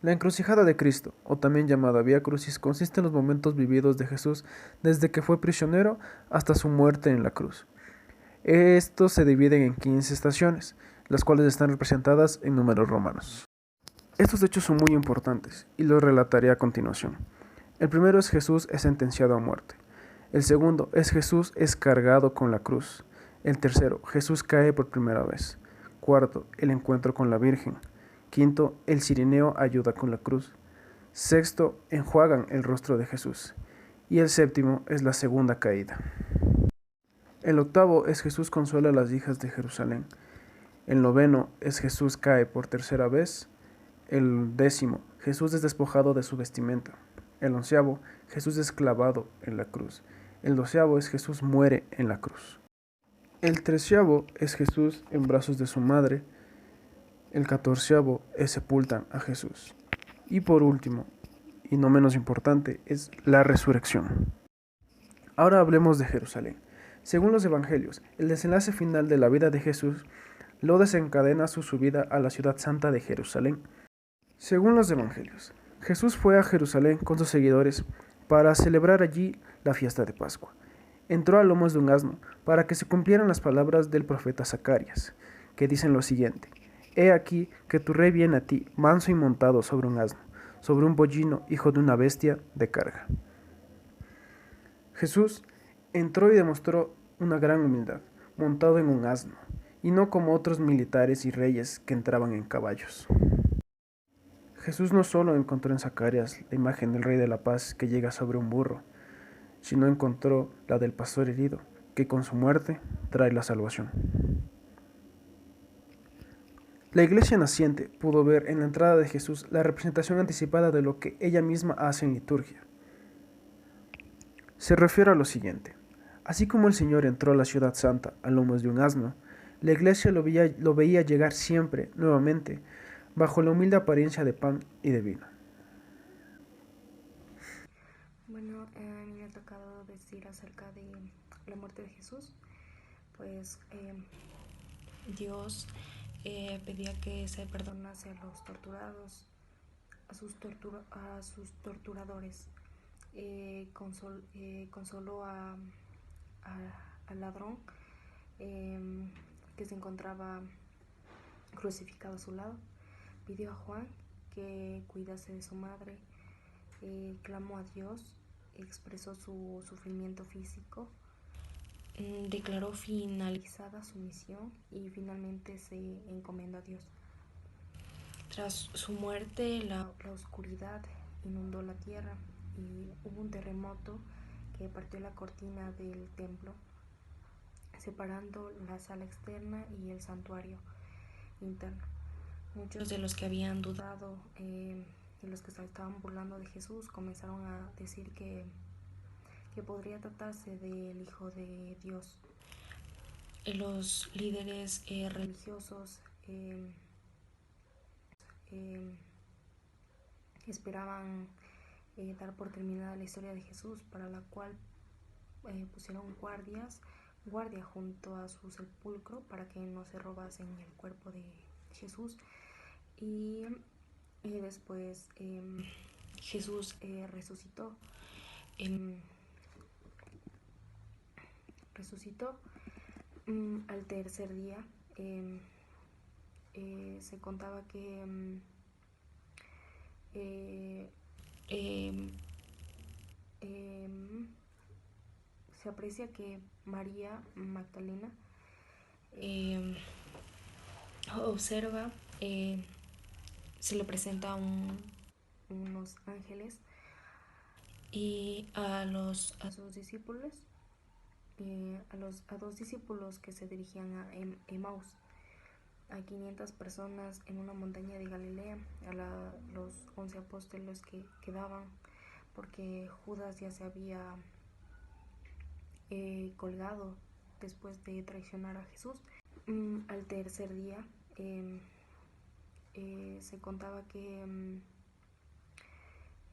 La encrucijada de Cristo, o también llamada Vía Crucis, consiste en los momentos vividos de Jesús desde que fue prisionero hasta su muerte en la cruz. Estos se dividen en 15 estaciones, las cuales están representadas en números romanos. Estos hechos son muy importantes y los relataré a continuación. El primero es Jesús es sentenciado a muerte. El segundo es Jesús es cargado con la cruz. El tercero, Jesús cae por primera vez. Cuarto, el encuentro con la Virgen. Quinto, el cirineo ayuda con la cruz. Sexto, enjuagan el rostro de Jesús. Y el séptimo es la segunda caída. El octavo es Jesús consuela a las hijas de Jerusalén. El noveno es Jesús cae por tercera vez. El décimo, Jesús es despojado de su vestimenta. El onceavo, Jesús es clavado en la cruz. El doceavo es Jesús muere en la cruz. El treceavo es Jesús en brazos de su madre. El catorceavo es sepultan a Jesús. Y por último, y no menos importante, es la resurrección. Ahora hablemos de Jerusalén. Según los evangelios, el desenlace final de la vida de Jesús lo desencadena su subida a la ciudad santa de Jerusalén. Según los evangelios, Jesús fue a Jerusalén con sus seguidores para celebrar allí la fiesta de Pascua. Entró a lomos de un asno para que se cumplieran las palabras del profeta Zacarías, que dicen lo siguiente: He aquí que tu rey viene a ti, manso y montado sobre un asno, sobre un pollino, hijo de una bestia de carga. Jesús entró y demostró una gran humildad, montado en un asno, y no como otros militares y reyes que entraban en caballos. Jesús no solo encontró en Zacarías la imagen del Rey de la Paz que llega sobre un burro, sino encontró la del pastor herido, que con su muerte trae la salvación. La iglesia naciente pudo ver en la entrada de Jesús la representación anticipada de lo que ella misma hace en liturgia. Se refiere a lo siguiente: así como el Señor entró a la ciudad santa a lomos de un asno, la iglesia lo veía llegar siempre, nuevamente, bajo la humilde apariencia de pan y de vino. Bueno, a mí me ha tocado decir acerca de la muerte de Jesús. Pues Dios pedía que se perdonase a los torturados, a sus torturadores. Consoló al ladrón eh, que se encontraba crucificado a su lado. Pidió a Juan que cuidase de su madre. Clamó a Dios, expresó su sufrimiento físico, declaró finalizada su misión y finalmente se encomendó a Dios. Tras su muerte, la oscuridad inundó la tierra y hubo un terremoto que partió la cortina del templo, separando la sala externa y el santuario interno. Muchos de los que habían dudado y los que se estaban burlando de Jesús comenzaron a decir que podría tratarse del Hijo de Dios. Los líderes religiosos eh, esperaban dar por terminada la historia de Jesús, para la cual pusieron guardia junto a su sepulcro para que no se robasen el cuerpo de Jesús. Y después Jesús resucitó. Resucitó al tercer día. Se contaba que eh, eh, se aprecia que María Magdalena eh, observa, se le presenta unos ángeles y a sus discípulos, a dos discípulos que se dirigían a Emaús, a 500 personas en una montaña de Galilea, los 11 apóstoles que quedaban, porque Judas ya se había colgado después de traicionar a Jesús. Al tercer día se contaba que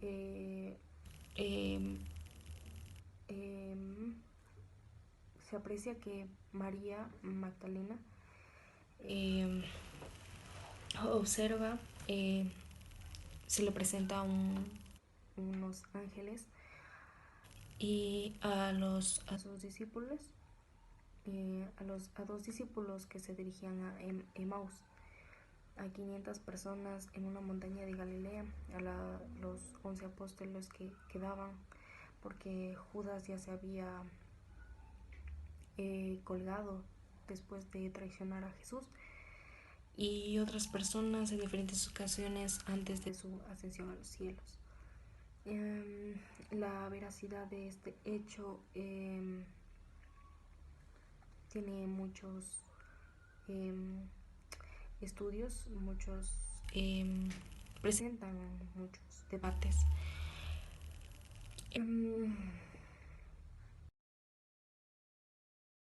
eh, eh, eh, se aprecia que María Magdalena observa, se le presenta unos ángeles y a sus discípulos, a dos discípulos que se dirigían a Emaús, a 500 personas en una montaña de Galilea, los 11 apóstoles que quedaban, porque Judas ya se había colgado después de traicionar a Jesús, y otras personas en diferentes ocasiones antes de su ascensión a los cielos. La veracidad de este hecho tiene muchos estudios, presentan muchos debates.